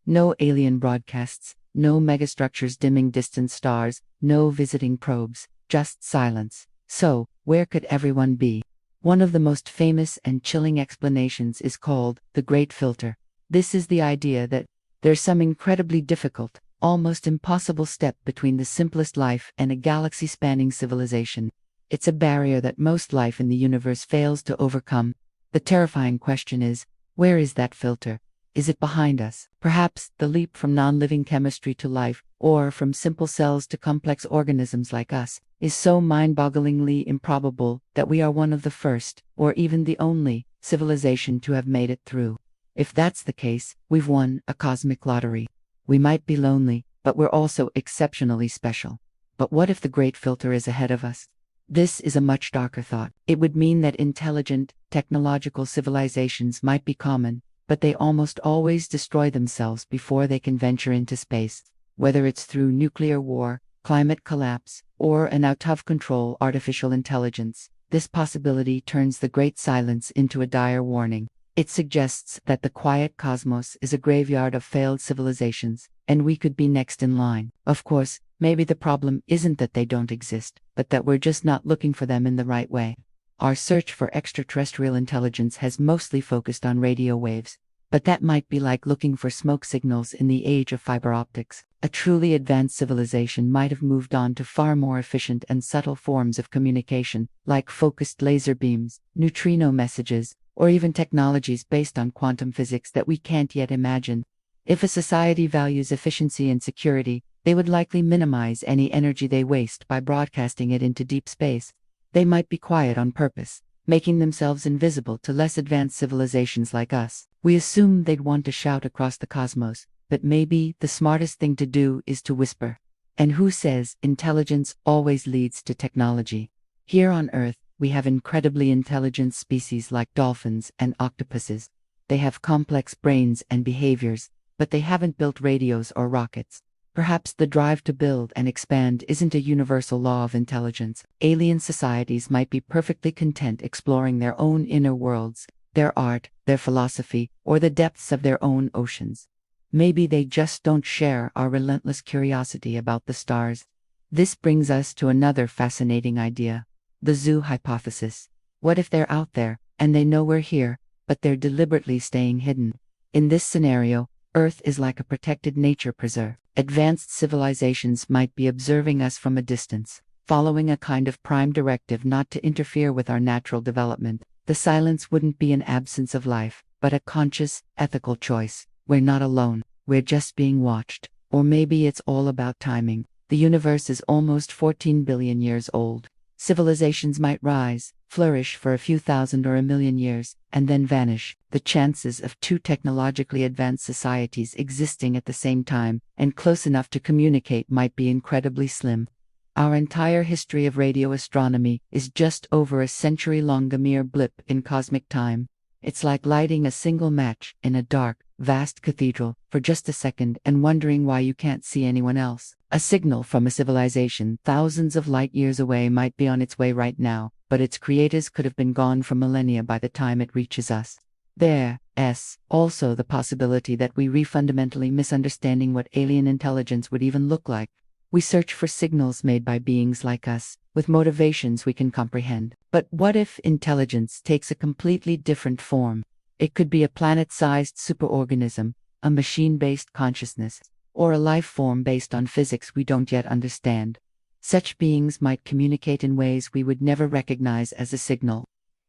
No alien broadcasts, no megastructures dimming distant stars, no visiting probes, just silence. So, where could everyone be? One of the most famous and chilling explanations is called the Great Filter. This is the idea that there's some incredibly difficult, almost impossible step between the simplest life and a galaxy-spanning civilization. It's a barrier that most life in the universe fails to overcome. The terrifying question is, where is that filter? Is it behind us? Perhaps the leap from non-living chemistry to life, or from simple cells to complex organisms like us, is so mind-bogglingly improbable that we are one of the first, or even the only, civilization to have made it through. If that's the case, we've won a cosmic lottery. We might be lonely, but we're also exceptionally special. But what if the Great Filter is ahead of us? This is a much darker thought. It would mean that intelligent, technological civilizations might be common, but they almost always destroy themselves before they can venture into space. Whether it's through nuclear war, climate collapse, or an out-of-control artificial intelligence, this possibility turns the Great Silence into a dire warning. It suggests that the quiet cosmos is a graveyard of failed civilizations, and we could be next in line. Of course, maybe the problem isn't that they don't exist, but that we're just not looking for them in the right way. Our search for extraterrestrial intelligence has mostly focused on radio waves, but that might be like looking for smoke signals in the age of fiber optics. A truly advanced civilization might have moved on to far more efficient and subtle forms of communication, like focused laser beams, neutrino messages, or even technologies based on quantum physics that we can't yet imagine. If a society values efficiency and security, they would likely minimize any energy they waste by broadcasting it into deep space. They might be quiet on purpose, making themselves invisible to less advanced civilizations like us. We assume they'd want to shout across the cosmos, but maybe the smartest thing to do is to whisper. And who says intelligence always leads to technology? Here on Earth, we have incredibly intelligent species like dolphins and octopuses. They have complex brains and behaviors, but they haven't built radios or rockets. Perhaps the drive to build and expand isn't a universal law of intelligence. Alien societies might be perfectly content exploring their own inner worlds, their art, their philosophy, or the depths of their own oceans. Maybe they just don't share our relentless curiosity about the stars. This brings us to another fascinating idea. The zoo hypothesis. What if they're out there, and they know we're here, but they're deliberately staying hidden? In this scenario, Earth is like a protected nature preserve. Advanced civilizations might be observing us from a distance, following a kind of prime directive not to interfere with our natural development. The silence wouldn't be an absence of life, but a conscious, ethical choice. We're not alone, we're just being watched. Or maybe it's all about timing. The universe is almost 14 billion years old. Civilizations might rise, flourish for a few thousand or a million years, and then vanish. The chances of two technologically advanced societies existing at the same time and close enough to communicate might be incredibly slim. Our entire history of radio astronomy is just over a century-long mere blip in cosmic time. It's like lighting a single match in a dark, vast cathedral for just a second and wondering why you can't see anyone else. A signal from a civilization thousands of light years away might be on its way right now, but its creators could have been gone for millennia by the time it reaches us. There's also the possibility that we're fundamentally misunderstanding what alien intelligence would even look like. We search for signals made by beings like us, with motivations we can comprehend. But what if intelligence takes a completely different form? It could be a planet-sized superorganism, a machine-based consciousness, or a life form based on physics we don't yet understand. Such beings might communicate in ways we would never recognize as a signal.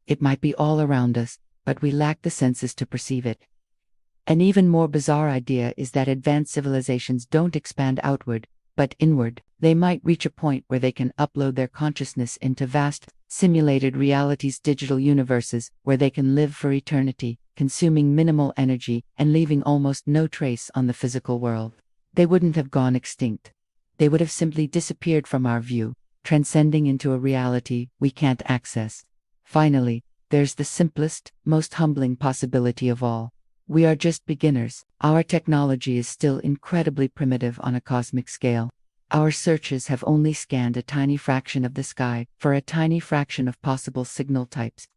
It might be all around us, but we lack the senses to perceive it. An even more bizarre idea is that advanced civilizations don't expand outward, but inward. They might reach a point where they can upload their consciousness into vast, simulated realities, digital universes, where they can live for eternity, consuming minimal energy and leaving almost no trace on the physical world. They wouldn't have gone extinct. They would have simply disappeared from our view, transcending into a reality we can't access. Finally, there's the simplest, most humbling possibility of all. We are just beginners. Our technology is still incredibly primitive on a cosmic scale. Our searches have only scanned a tiny fraction of the sky for a tiny fraction of possible signal types.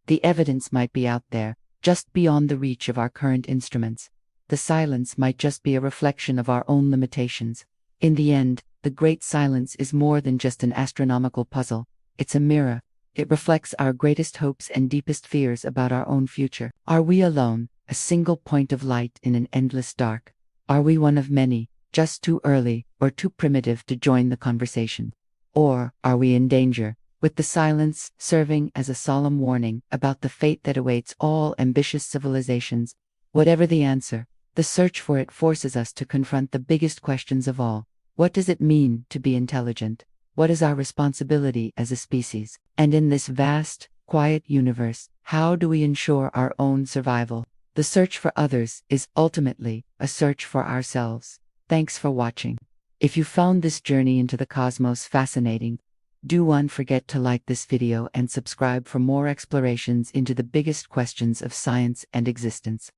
The evidence might be out there, just beyond the reach of our current instruments. the silence might just be a reflection of our own limitations. In the end, the great silence is more than just an astronomical puzzle. It's a mirror. It reflects our greatest hopes and deepest fears about our own future. Are we alone, a single point of light in an endless dark? Are we one of many, just too early or too primitive to join the conversation? Or are we in danger, with the silence serving as a solemn warning about the fate that awaits all ambitious civilizations? Whatever the answer, the search for it forces us to confront the biggest questions of all. What does it mean to be intelligent? What is our responsibility as a species? And in this vast, quiet universe, how do we ensure our own survival? The search for others is ultimately a search for ourselves. Thanks for watching. If you found this journey into the cosmos fascinating, don't forget to like this video and subscribe for more explorations into the biggest questions of science and existence.